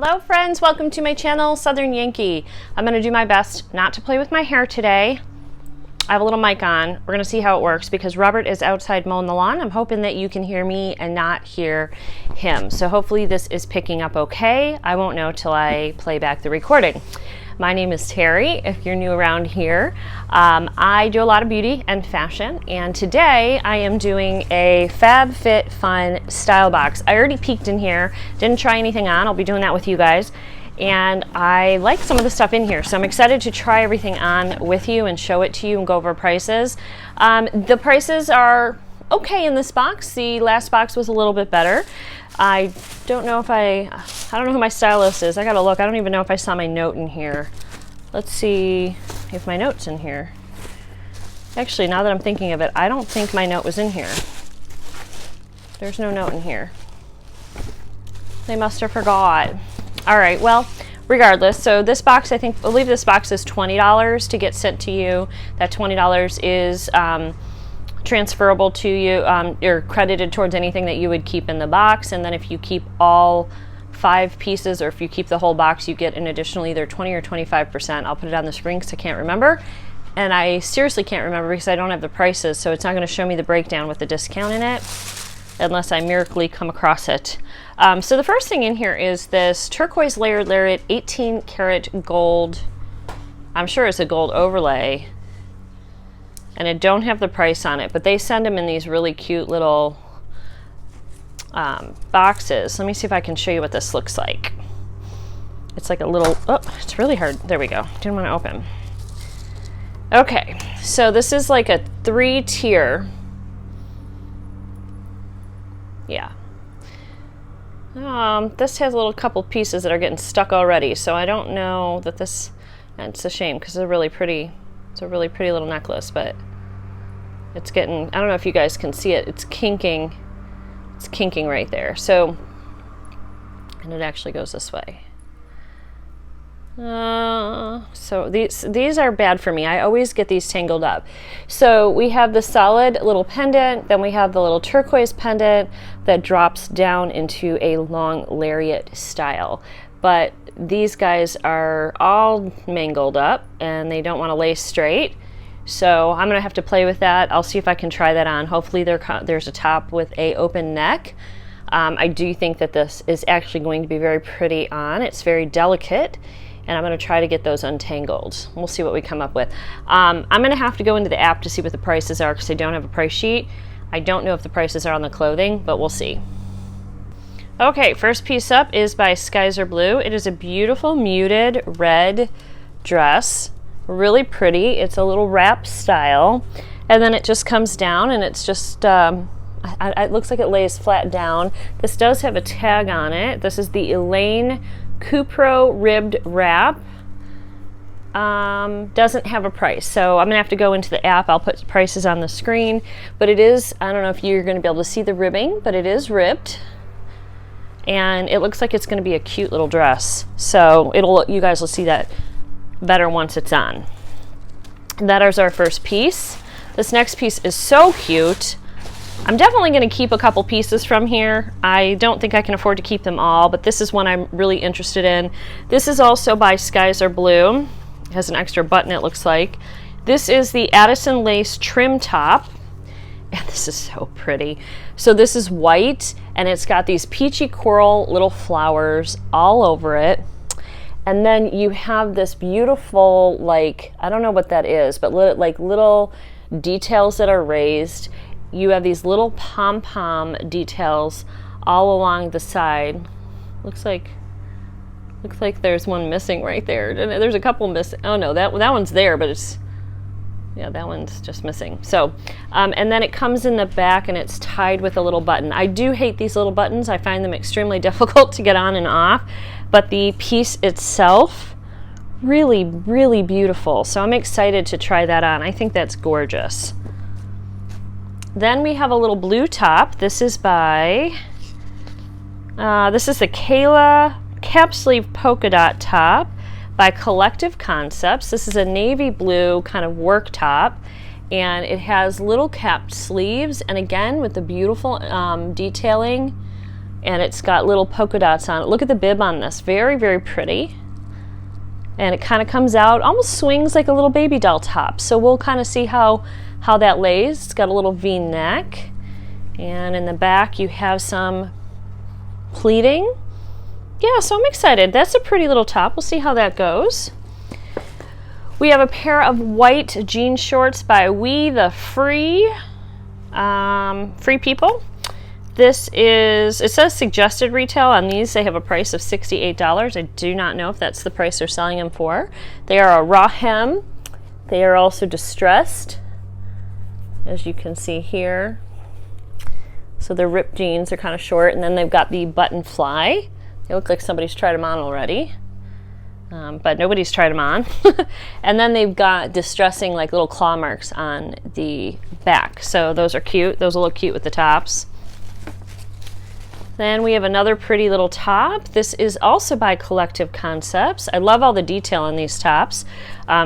Hello friends, welcome to my channel, Southern Yankee. I'm going to do my best not to play with my hair today. I have a little mic on. We're going to see how it works because Robert is outside mowing the lawn. I'm hoping that you can hear me and not hear him. So hopefully this is picking up okay. I won't know till I play back the recording. My name is Terry, if you're new around here. I do a lot of beauty and fashion, and today I am doing a FabFitFun style box. I already peeked in here, didn't try anything on. I'll be doing that with you guys. And I like some of the stuff in here, so I'm excited to try everything on with you and show it to you and go over prices. The prices are okay in this box. The last box was a little bit better. I don't know if I don't know who my stylist is. I gotta look. I don't even know if I saw my note in here. Let's see if my note's in here. Actually, now that I'm thinking of it, I don't think my note was in here. There's no note in here. They must have forgot. All right, well, regardless, so this box, I believe this box is $20 to get sent to you. That $20 is transferable to you, or credited towards anything that you would keep in the box. And then if you keep all 5 pieces, or if you keep the whole box, you get an additional either 20 or 25%. I'll put it on the screen because I can't remember. And I seriously can't remember because I don't have the prices, so it's not going to show me the breakdown with the discount in it unless I miraculously come across it. So the first thing in here is this turquoise layered lariat 18 karat gold. I'm sure it's a gold overlay. And I don't have the price on it, but they send them in these really cute little boxes. Let me see if I can show you what this looks like. It's like a little, oh, it's really hard. There we go. Didn't want to open. Okay, so this is like a 3-tier. Yeah. This has a little couple pieces that are getting stuck already, so I don't know that this, and it's a shame because it's a really pretty little necklace, but it's getting, I don't know if you guys can see it, it's kinking right there. So, and it actually goes this way. So these are bad for me. I always get these tangled up. So we have the solid little pendant, then we have the little turquoise pendant that drops down into a long lariat style. But these guys are all mangled up and they don't want to lay straight. So I'm gonna have to play with that. I'll see if I can try that on. Hopefully there's a top with a open neck. I do think that this is actually going to be very pretty on. It's very delicate, and I'm gonna try to get those untangled. We'll see what we come up with. I'm gonna have to go into the app to see what the prices are because I don't have a price sheet. I don't know if the prices are on the clothing, but we'll see. Okay, first piece up is by Skies Are Blue. It is a beautiful muted red dress. Really pretty. It's a little wrap style. And then it just comes down and it's just, it looks like it lays flat down. This does have a tag on it. This is the Elaine Cupro ribbed wrap. Doesn't have a price, so I'm gonna have to go into the app. I'll put prices on the screen, but it is, I don't know if you're gonna be able to see the ribbing, but it is ribbed. And it looks like it's going to be a cute little dress. So you guys will see that better once it's on. That is our first piece. This next piece is so cute. I'm definitely going to keep a couple pieces from here. I don't think I can afford to keep them all, but this is one I'm really interested in. This is also by Skies Are Blue. It has an extra button, it looks like. This is the Addison Lace trim top. And this is so pretty. So this is white and it's got these peachy coral little flowers all over it. And then you have this beautiful, like, I don't know what that is, but like little details that are raised. You have these little pom-pom details all along the side. Looks like there's one missing right there. There's a couple missing. Oh no, that one's there, but it's, yeah, that one's just missing. So, and then it comes in the back and it's tied with a little button. I do hate these little buttons. I find them extremely difficult to get on and off, but the piece itself, really, really beautiful. So I'm excited to try that on. I think that's gorgeous. Then we have a little blue top. This is by, this is the Kayla cap sleeve polka dot top by Collective Concepts. This is a navy blue kind of work top, and it has little capped sleeves, and again with the beautiful detailing and it's got little polka dots on it. Look at the bib on this, very, very pretty. And it kind of comes out, almost swings like a little baby doll top. So we'll kind of see how that lays. It's got a little V neck, and in the back you have some pleating. Yeah, so I'm excited. That's a pretty little top. We'll see how that goes. We have a pair of white jean shorts by We the Free People. This is, it says suggested retail on these. They have a price of $68. I do not know if that's the price they're selling them for. They are a raw hem. They are also distressed, as you can see here. So they're ripped jeans, they're kind of short, and then they've got the button fly. They look like somebody's tried them on already, but nobody's tried them on. And then they've got distressing like little claw marks on the back. So those are cute. Those will look cute with the tops. Then we have another pretty little top. This is also by Collective Concepts. I love all the detail in these tops.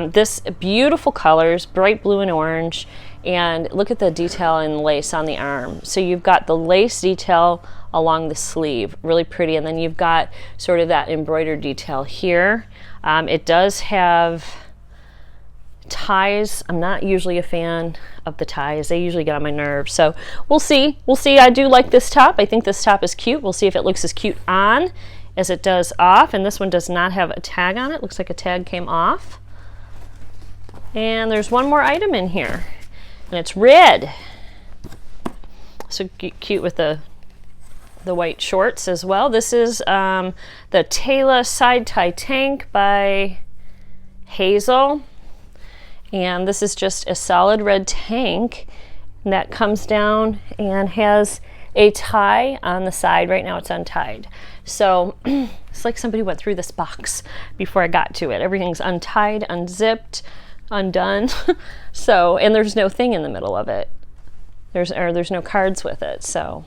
This beautiful colors, bright blue and orange, and look at the detail in lace on the arm. So you've got the lace detail along the sleeve, really pretty, and then you've got sort of that embroidered detail here. It does have ties. I'm not usually a fan of the ties. They usually get on my nerves. So we'll see. We'll see. I do like this top. I think this top is cute. We'll see if it looks as cute on as it does off. And this one does not have a tag on it. Looks like a tag came off. And there's one more item in here, and it's red. So cute with the white shorts as well. This is the Tayla side tie tank by Hazel. And this is just a solid red tank that comes down and has a tie on the side. Right now it's untied. So it's like somebody went through this box before I got to it. Everything's untied, unzipped, undone. So, and there's no thing in the middle of it. There's no cards with it. So,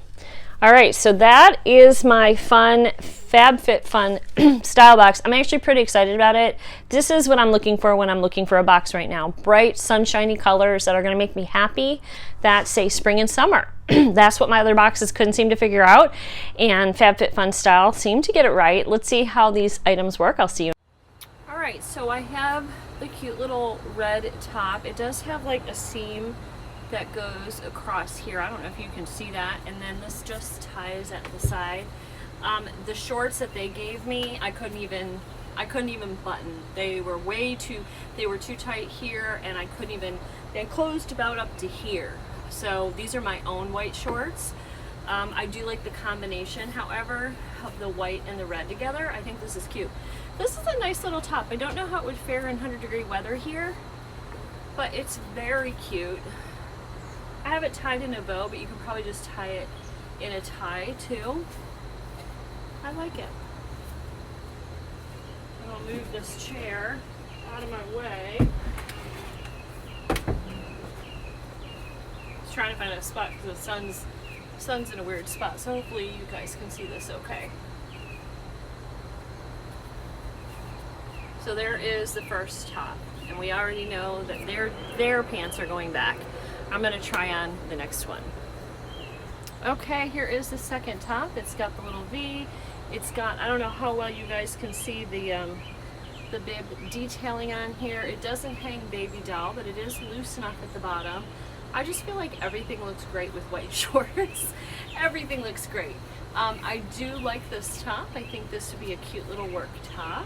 all right, so that is my fun FabFitFun style box. I'm actually pretty excited about it. This is what I'm looking for when I'm looking for a box right now. Bright, sunshiny colors that are gonna make me happy, that say spring and summer. That's what my other boxes couldn't seem to figure out, and FabFitFun style seemed to get it right. Let's see how these items work. I'll see you. All right, so I have the cute little red top. It does have like a seam that goes across here. I don't know if you can see that. And then this just ties at the side. The shorts that they gave me, I couldn't even button. They were too tight here, and I couldn't even, they closed about up to here. So these are my own white shorts. I do like the combination, however, of the white and the red together. I think this is cute. This is a nice little top. I don't know how it would fare in 100-degree weather here, but it's very cute. I have it tied in a bow, but you can probably just tie it in a tie too. I like it. I'll move this chair out of my way. Just trying to find a spot because the sun's in a weird spot, so hopefully you guys can see this okay. So there is the first top, and we already know that their pants are going back. I'm gonna try on the next one. Okay, here is the second top. It's got the little V. It's got, I don't know how well you guys can see the bib detailing on here. It doesn't hang baby doll, but it is loose enough at the bottom. I just feel like everything looks great with white shorts. Everything looks great. I do like this top. I think this would be a cute little work top.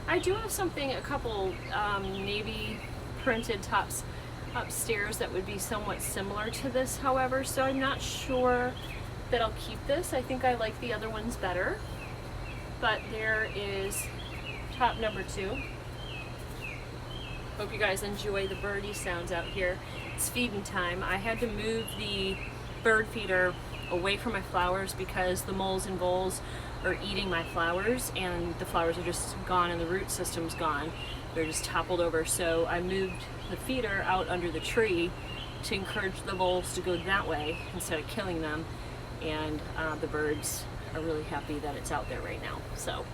I do have a couple navy printed tops upstairs that would be somewhat similar to this, however, so I'm not sure that I'll keep this. I think I like the other ones better. But there is top number 2. Hope you guys enjoy the birdie sounds out here. It's feeding time. I had to move the bird feeder away from my flowers because the moles and voles are eating my flowers, and the flowers are just gone and the root system's gone. They're just toppled over, so I moved the feeder out under the tree to encourage the voles to go that way instead of killing them, and the birds are really happy that it's out there right now. So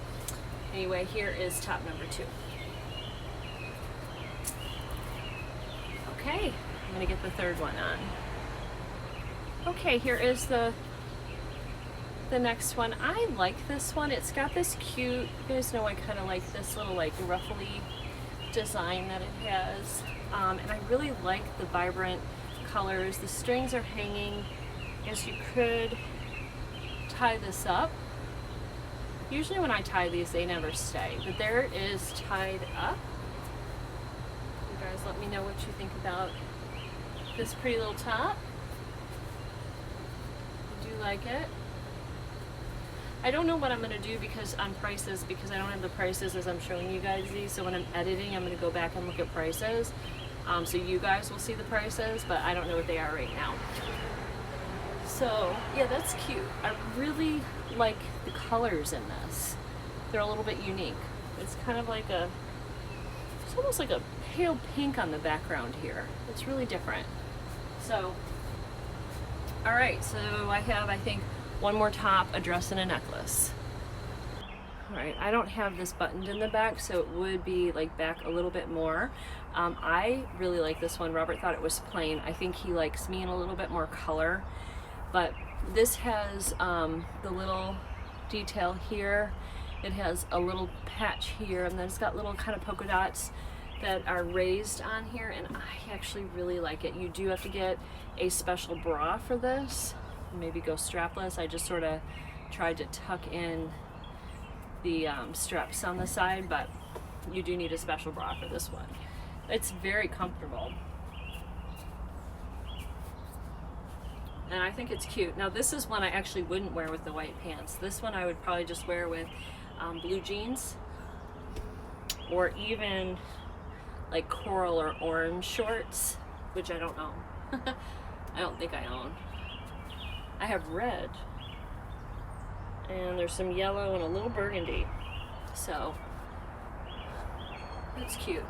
anyway, here is top number 2. Okay, I'm gonna get the third one on. Okay, here is the the next one. I like this one. It's got this cute, you guys know I kind of like this little like ruffly design that it has. And I really like the vibrant colors. The strings are hanging. I guess you could tie this up. Usually when I tie these, they never stay, but there it is tied up. You guys let me know what you think about this pretty little top. I do like it. I don't know what I'm going to do because on prices, because I don't have the prices as I'm showing you guys these, so when I'm editing, I'm going to go back and look at prices. So you guys will see the prices, but I don't know what they are right now. So yeah, that's cute. I really like the colors in this. They're a little bit unique. It's kind of like it's almost like a pale pink on the background here. It's really different. So, all right, so I have, I think, one more top, a dress, and a necklace. All right, I don't have this buttoned in the back, so it would be like back a little bit more. I really like this one. Robert thought it was plain. I think he likes me in a little bit more color. But this has the little detail here. It has a little patch here, and then it's got little kind of polka dots that are raised on here, and I actually really like it. You do have to get a special bra for this. Maybe go strapless. I just sort of tried to tuck in the straps on the side, but you do need a special bra for this one. It's very comfortable. And I think it's cute. Now this is one I actually wouldn't wear with the white pants. This one I would probably just wear with blue jeans, or even like coral or orange shorts, which I don't own. I don't think I own. I have red, and there's some yellow and a little burgundy. So that's cute.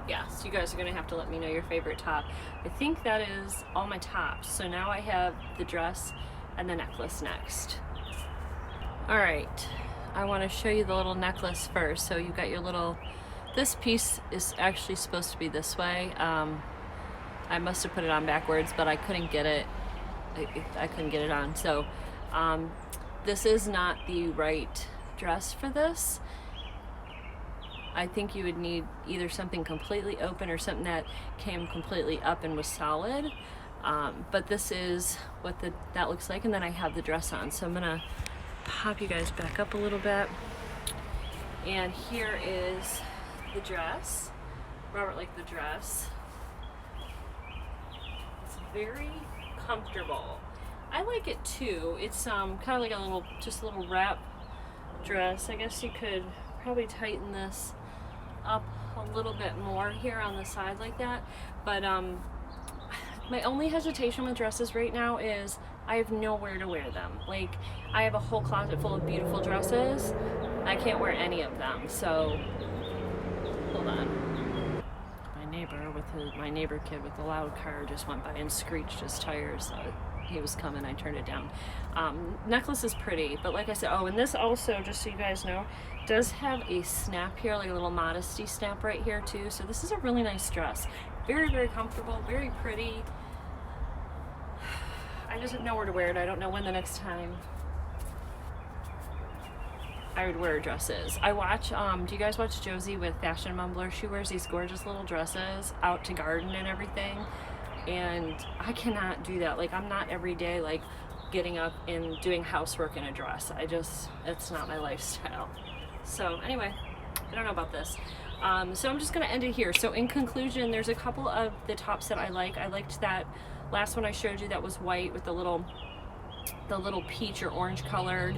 Yeah, so you guys are gonna have to let me know your favorite top. I think that is all my tops. So now I have the dress and the necklace next. All right, I wanna show you the little necklace first. So you got your little, this piece is actually supposed to be this way. I must have put it on backwards, but I couldn't get it. I couldn't get it on. So this is not the right dress for this. I think you would need either something completely open or something that came completely up and was solid. But this is what that looks like, and then I have the dress on. So I'm gonna pop you guys back up a little bit. And here is the dress. Robert liked the dress. It's very comfortable. I like it too. It's kind of like just a little wrap dress. I guess you could probably tighten this up a little bit more here on the side like that, but my only hesitation with dresses right now is I have nowhere to wear them. Like, I have a whole closet full of beautiful dresses. I can't wear any of them. So hold on. My neighbor kid with the loud car just went by and screeched his tires. So he was coming, I turned it down. Necklace is pretty, but like I said, oh, and this also, just so you guys know, does have a snap here, like a little modesty snap right here too. So this is a really nice dress. Very, very comfortable, very pretty. I just have nowhere to wear it. I don't know when the next time I would wear dresses. I watch, do you guys watch Josie with Fashion Mumbler? She wears these gorgeous little dresses out to garden and everything. And I cannot do that. Like, I'm not every day like getting up and doing housework in a dress. It's not my lifestyle. So anyway, I don't know about this. So I'm just gonna end it here. So in conclusion, there's a couple of the tops that I like. I liked that last one I showed you that was white with the little peach or orange colored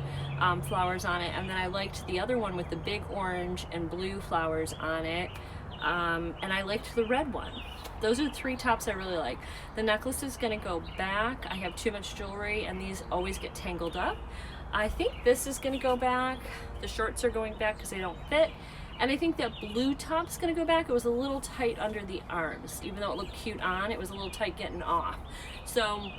flowers on it. And then I liked the other one with the big orange and blue flowers on it. And I liked the red one. Those are the three tops I really like. The necklace is gonna go back. I have too much jewelry and these always get tangled up. I think this is gonna go back. The shorts are going back because they don't fit. And I think that blue top's gonna go back. It was a little tight under the arms. Even though it looked cute on, it was a little tight getting off. So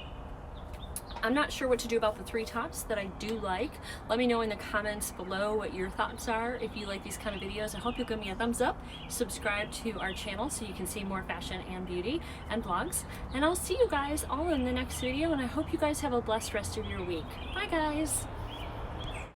I'm not sure what to do about the 3 tops that I do like. Let me know in the comments below what your thoughts are. If you like these kind of videos, I hope you'll give me a thumbs up. Subscribe to our channel so you can see more fashion and beauty and vlogs. And I'll see you guys all in the next video, and I hope you guys have a blessed rest of your week. Bye guys!